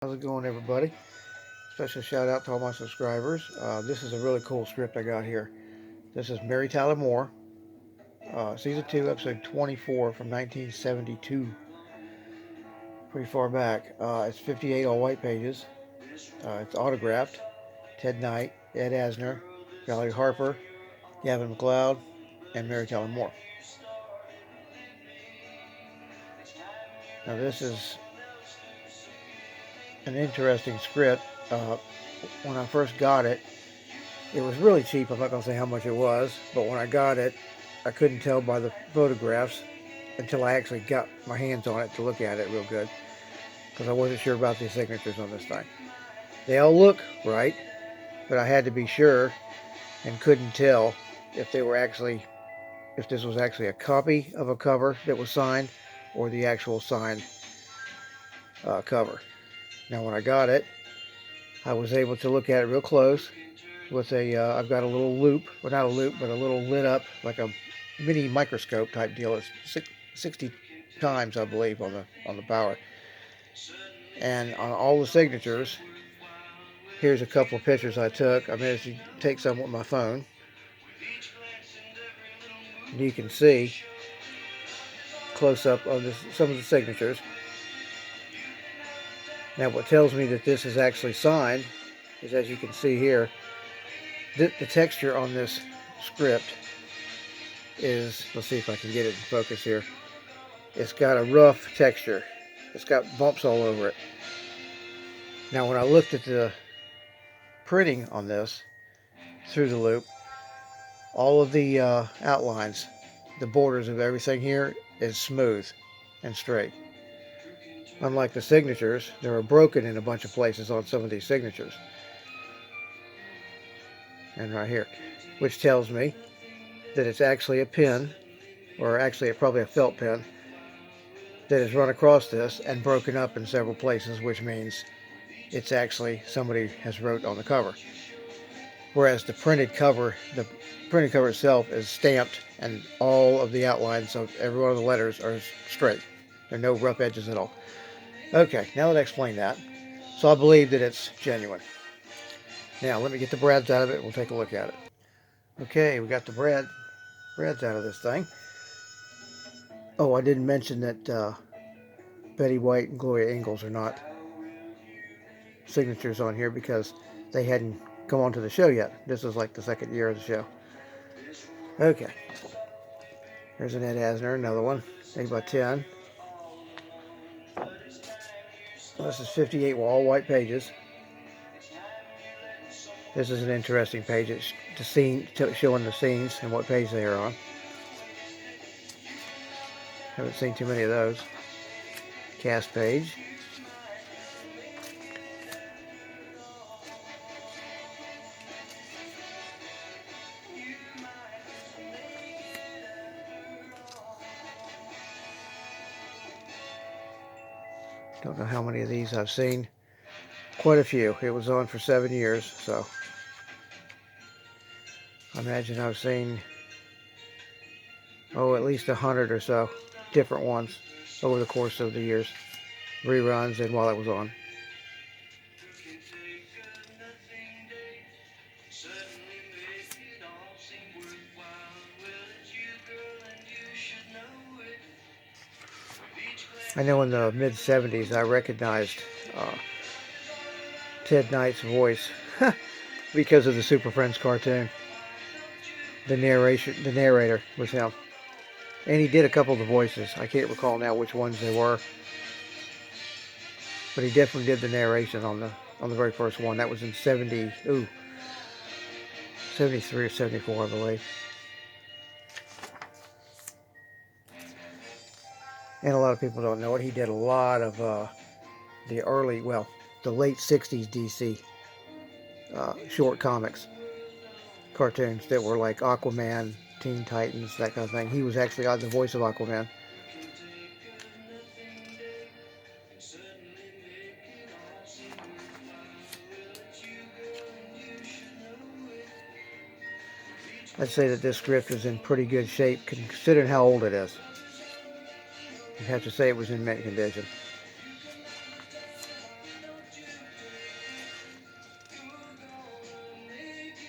How's it going, everybody? Special shout out to all my subscribers. This is a really cool script I got here. This is Mary Tyler Moore, Season 2, Episode 24 from 1972. Pretty far back. It's 58 all white pages. It's autographed. Ted Knight, Ed Asner, Valerie Harper, Gavin MacLeod, and Mary Tyler Moore. Now, this is an interesting script. When I first got it, it was really cheap. I'm not going to say how much it was, but when I got it, I couldn't tell by the photographs until I actually got my hands on it to look at it real good, because I wasn't sure about the signatures on this thing. They all look right, but I had to be sure and couldn't tell if they were actually, if this was actually a copy of a cover that was signed or the actual signed cover. Now, when I got it, I was able to look at it real close with a, I've got a little loop, well, not a loop, but a little lit up, like a mini microscope type deal. It's 60 times, I believe, on the power. And on all the signatures, here's a couple of pictures I took. I managed to take some with my phone. And you can see close up of some of the signatures. Now, what tells me that this is actually signed is, as you can see here, the texture on this script is, let's see if I can get it in focus here. It's got a rough texture. It's got bumps all over it. Now, when I looked at the printing on this through the loop, all of the outlines, the borders of everything here is smooth and straight. Unlike the signatures, they were broken in a bunch of places on some of these signatures. And right here, which tells me that it's actually a pen, or actually probably a felt pen, that has run across this and broken up in several places, which means it's actually somebody has wrote on the cover. Whereas the printed cover itself is stamped, and all of the outlines of every one of the letters are straight. There are no rough edges at all. Okay, now that I explained that, so I believe that it's genuine. Now let me get the brads out of it and we'll take a look at it. Okay, we got the brads out of this thing. Oh, I didn't mention that Betty White and Gloria Ingalls are not signatures on here because they hadn't come onto the show yet. This is like the second year of the show. Okay. There's an Ed Asner, another one. 8x10. This is 58 all white pages. This is an interesting page. It's the scene, showing the scenes and what page they are on. Haven't seen too many of those. Cast page. Don't know how many of these I've seen. Quite a few. It was on for 7 years, so I imagine I've seen, at least 100 or so different ones over the course of the years. Reruns and while it was on. I know in the mid-70s I recognized Ted Knight's voice because of the Super Friends cartoon. The narrator was him. And he did a couple of the voices. I can't recall now which ones they were. But he definitely did the narration on the very first one. That was in 73 or 74, I believe. And a lot of people don't know it. He did a lot of the late 60s DC short comics, cartoons that were like Aquaman, Teen Titans, that kind of thing. He was actually the voice of Aquaman. I'd say that this script is in pretty good shape considering how old it is. You'd have to say it was in mint condition.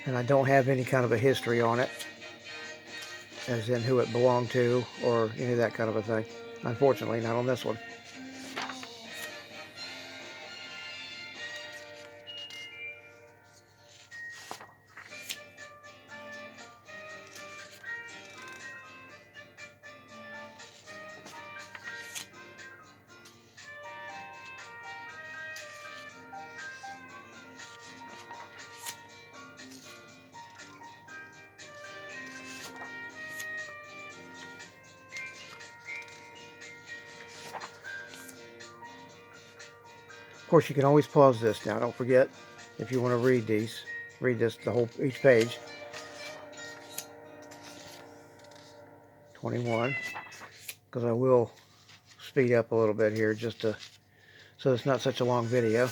And I don't have any kind of a history on it, as in who it belonged to or any of that kind of a thing. Unfortunately, not on this one. Of course, you can always pause this now. Don't forget, if you want to read these, read this, each page. 21, because I will speed up a little bit here so it's not such a long video.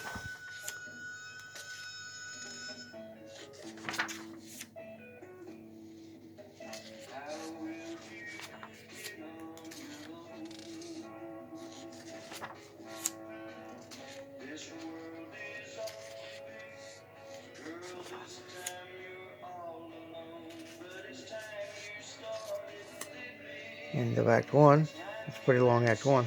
End of Act 1. It's a pretty long Act 1.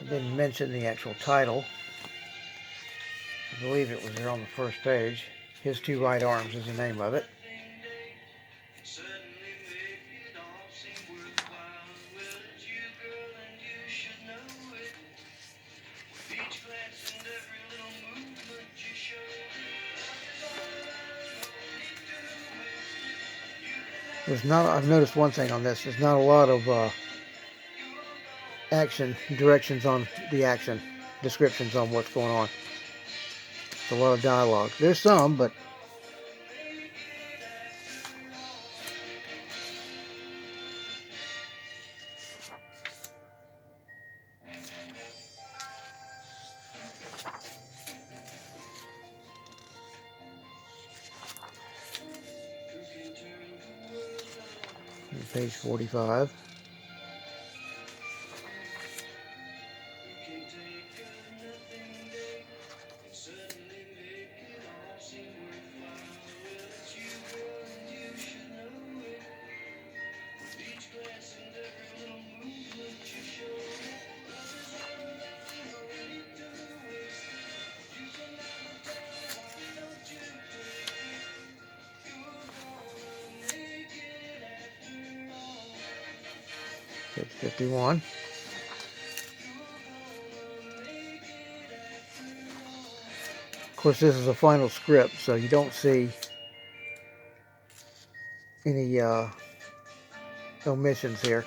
I didn't mention the actual title. I believe it was there on the first page. His Two Right Arms is the name of it. I've noticed one thing on this. There's not a lot of action directions on the action, descriptions on what's going on. It's a lot of dialogue. There's some, but page 45. Page 51. Of course, this is a final script, so you don't see any omissions here.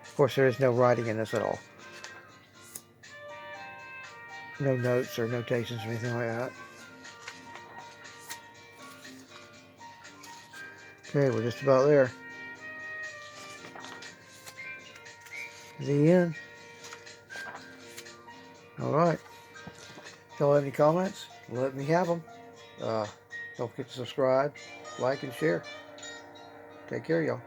Of course, there is no writing in this at all. No notes or notations or anything like that. Okay, we're just about there. The end. Alright. If y'all have any comments, let me have them. Don't forget to subscribe, like, and share. Take care, y'all.